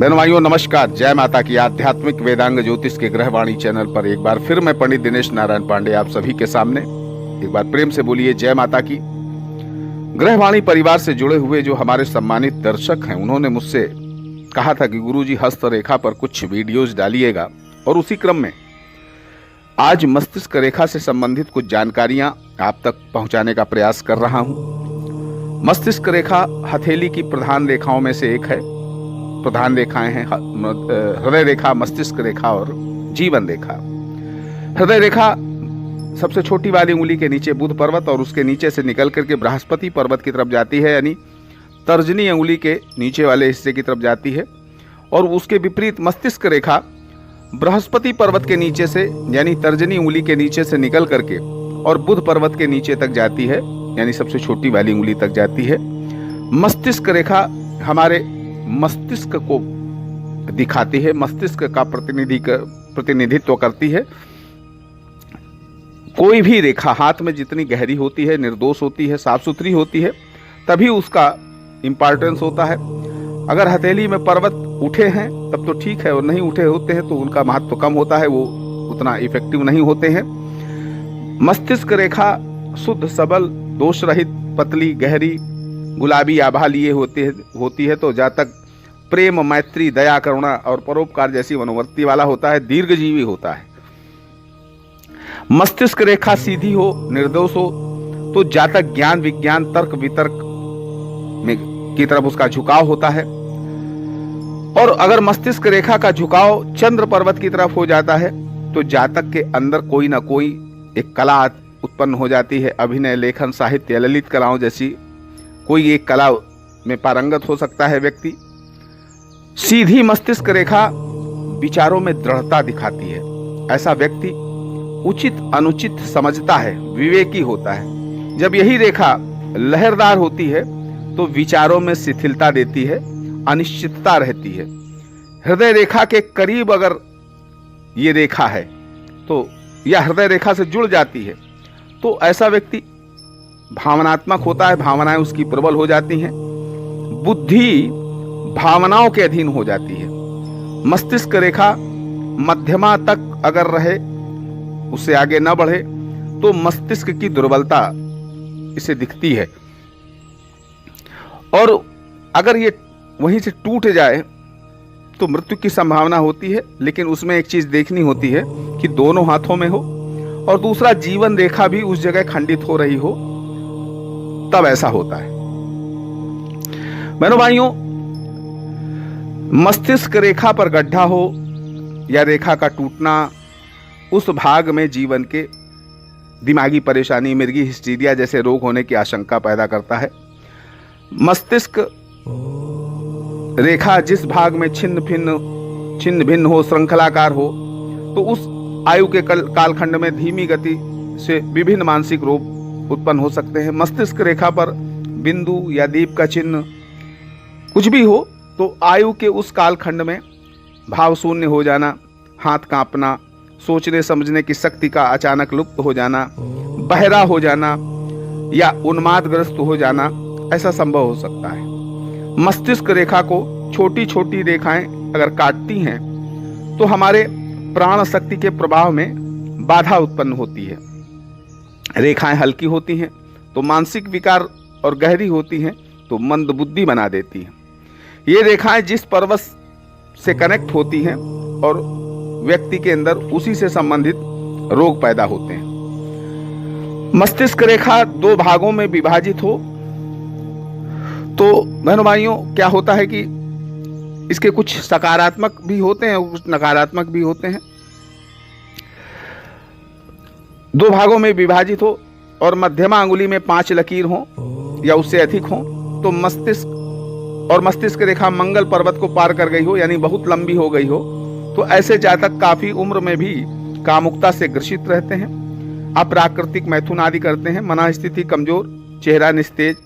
बहनों भाइयों नमस्कार। जय माता की। आध्यात्मिक वेदांग ज्योतिष के ग्रहवाणी चैनल पर एक बार फिर मैं पंडित दिनेश नारायण पांडे आप सभी के सामने। एक बार प्रेम से बोलिए जय माता की। ग्रहवाणी परिवार से जुड़े हुए जो हमारे सम्मानित दर्शक हैं, उन्होंने मुझसे कहा था कि गुरुजी हस्त रेखा पर कुछ वीडियोज डालिएगा, और उसी क्रम में आज मस्तिष्क रेखा से संबंधित कुछ जानकारियां आप तक पहुंचाने का प्रयास कर रहा हूं। मस्तिष्क रेखा हथेली की प्रधान रेखाओं में से एक है। प्रधान रेखाएं हैं हृदय रेखा, मस्तिष्क रेखा और जीवन रेखा। हृदय रेखा सबसे छोटी वाली उंगली के नीचे बुध पर्वत और उसके नीचे से निकल करके बृहस्पति पर्वत की तरफ जाती है, यानी तर्जनी उंगली के नीचे वाले हिस्से की तरफ जाती है। और उसके विपरीत मस्तिष्क रेखा बृहस्पति पर्वत के नीचे से यानी तर्जनी उंगली के नीचे से निकल करके और बुध पर्वत के नीचे तक जाती है, यानी सबसे छोटी वाली उंगली तक जाती है। मस्तिष्क रेखा हमारे मस्तिष्क को दिखाती है, मस्तिष्क का प्रतिनिधित्व करती है। कोई भी रेखा हाथ में जितनी गहरी होती है, निर्दोष होती है, साफ सुथरी होती है, तभी उसका इंपॉर्टेंस होता है। अगर हथेली में पर्वत उठे हैं तब तो ठीक है, और नहीं उठे होते हैं तो उनका महत्व कम होता है, वो उतना इफेक्टिव नहीं होते हैं। मस्तिष्क रेखा शुद्ध, सबल, दोष रहित, पतली, गहरी, गुलाबी आभा लिए होती है तो जातक प्रेम, मैत्री, दया, करुणा और परोपकार जैसी मनोवृत्ति वाला होता है, दीर्घजीवी होता है। मस्तिष्क रेखा सीधी हो, निर्दोष हो तो जातक ज्ञान, विज्ञान, तर्क वितर्क में की तरफ उसका झुकाव होता है। और अगर मस्तिष्क रेखा का झुकाव चंद्र पर्वत की तरफ हो जाता है तो जातक के अंदर कोई ना कोई एक कला उत्पन्न हो जाती है। अभिनय, लेखन, साहित्य, ललित कलाओं जैसी कोई एक कला में पारंगत हो सकता है व्यक्ति। सीधी मस्तिष्क रेखा विचारों में दृढ़ता दिखाती है। ऐसा व्यक्ति उचित अनुचित समझता है, विवेकी होता है। जब यही रेखा लहरदार होती है तो विचारों में शिथिलता देती है, अनिश्चितता रहती है। हृदय रेखा के करीब अगर ये रेखा है तो या हृदय रेखा से जुड़ जाती है तो ऐसा व्यक्ति भावनात्मक होता है, भावनाएं उसकी प्रबल हो जाती हैं, बुद्धि भावनाओं के अधीन हो जाती है। मस्तिष्क रेखा मध्यमा तक अगर रहे, उससे आगे न बढ़े तो मस्तिष्क की दुर्बलता इसे दिखती है। और अगर ये वहीं से टूट जाए तो मृत्यु की संभावना होती है। लेकिन उसमें एक चीज देखनी होती है कि दोनों हाथों में हो, और दूसरा जीवन रेखा भी उस जगह खंडित हो रही हो, तब ऐसा होता है। बहनों भाइयों, मस्तिष्क रेखा पर गड्ढा हो या रेखा का टूटना उस भाग में जीवन के दिमागी परेशानी, मिर्गी, हिस्टीरिया जैसे रोग होने की आशंका पैदा करता है। मस्तिष्क रेखा जिस भाग में छिन्न भिन्न हो, श्रृंखलाकार हो, तो उस आयु के कालखंड में धीमी गति से विभिन्न मानसिक रोग उत्पन्न हो सकते हैं। मस्तिष्क रेखा पर बिंदु या दीप का चिन्ह कुछ भी हो तो आयु के उस कालखंड में भाव शून्य हो जाना, हाथ कांपना, सोचने समझने की शक्ति का अचानक लुप्त हो जाना, बहरा हो जाना या उन्मादग्रस्त हो जाना, ऐसा संभव हो सकता है। मस्तिष्क रेखा को छोटी छोटी रेखाएं अगर काटती हैं तो हमारे प्राण शक्ति के प्रभाव में बाधा उत्पन्न होती है। रेखाएं हल्की होती हैं तो मानसिक विकार, और गहरी होती हैं तो मंद बुद्धि बना देती हैं। ये रेखाएं जिस पर्वत से कनेक्ट होती हैं और व्यक्ति के अंदर उसी से संबंधित रोग पैदा होते हैं। मस्तिष्क रेखा दो भागों में विभाजित हो तो बहनों भाइयों क्या होता है कि इसके कुछ सकारात्मक भी होते हैं, कुछ नकारात्मक भी होते हैं। दो भागों में विभाजित हो और मध्यमा अंगुली में 5 लकीर हो या उससे अधिक हो तो मस्तिष्क रेखा मंगल पर्वत को पार कर गई हो, यानी बहुत लंबी हो गई हो, तो ऐसे जातक काफी उम्र में भी कामुकता से ग्रसित रहते हैं, अप्राकृतिक मैथुन आदि करते हैं, मन स्थिति कमजोर, चेहरा निस्तेज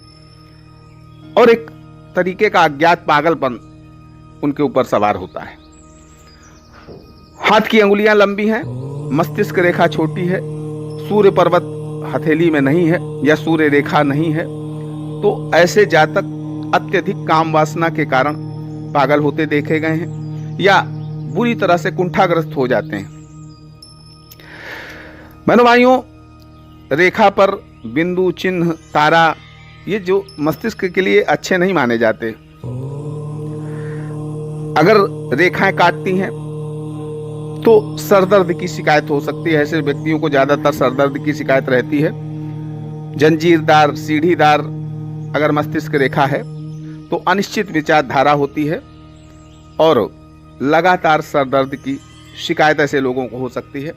और एक तरीके का अज्ञात पागलपन उनके ऊपर सवार होता है। हाथ की अंगुलियां लंबी हैं, मस्तिष्क रेखा छोटी है, सूर्य पर्वत हथेली में नहीं है या सूर्य रेखा नहीं है, तो ऐसे जातक अत्यधिक काम वासना के कारण पागल होते देखे गए हैं या बुरी तरह से कुंठाग्रस्त हो जाते हैं। बहनों भाइयों, रेखा पर बिंदु, चिन्ह, तारा, ये जो मस्तिष्क के लिए अच्छे नहीं माने जाते। अगर रेखाएं काटती हैं तो सरदर्द की शिकायत हो सकती है। ऐसे व्यक्तियों को ज्यादातर सरदर्द की शिकायत रहती है। जंजीरदार, सीढ़ीदार अगर मस्तिष्क रेखा है तो अनिश्चित विचारधारा होती है और लगातार सरदर्द की शिकायत ऐसे लोगों को हो सकती है।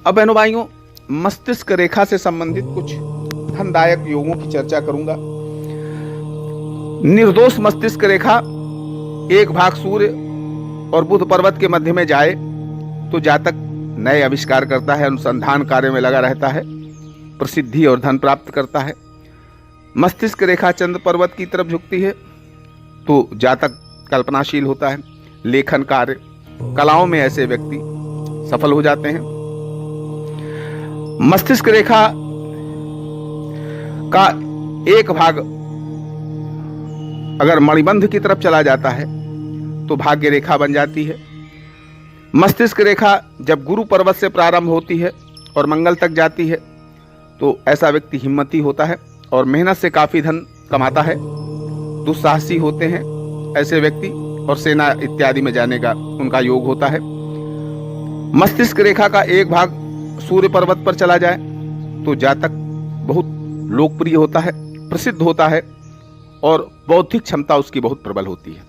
अब बहनों भाइयों, मस्तिष्क रेखा से संबंधित कुछ धनदायक योगों की चर्चा करूंगा। निर्दोष मस्तिष्क रेखा एक भाग सूर्य और बुध पर्वत के मध्य में जाए तो जातक नए आविष्कार करता है, अनुसंधान कार्य में लगा रहता है, प्रसिद्धि और धन प्राप्त करता है। मस्तिष्क रेखा चंद्र पर्वत की तरफ झुकती है तो जातक कल्पनाशील होता है, लेखन कार्य, कलाओं में ऐसे व्यक्ति सफल हो जाते हैं। मस्तिष्क रेखा का एक भाग अगर मणिबंध की तरफ चला जाता है तो भाग्य रेखा बन जाती है। मस्तिष्क रेखा जब गुरु पर्वत से प्रारंभ होती है और मंगल तक जाती है तो ऐसा व्यक्ति हिम्मती होता है और मेहनत से काफी धन कमाता है। दुस्साहसी होते हैं ऐसे व्यक्ति और सेना इत्यादि में जाने का उनका योग होता है। मस्तिष्क रेखा का एक भाग सूर्य पर्वत पर चला जाए तो जातक बहुत लोकप्रिय होता है, प्रसिद्ध होता है और बौद्धिक क्षमता उसकी बहुत प्रबल होती है।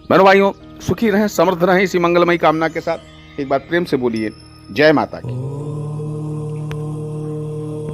बहनों भाइयों, सुखी रहें, समृद्ध रहें, इसी मंगलमयी कामना के साथ एक बार प्रेम से बोलिए जय माता की।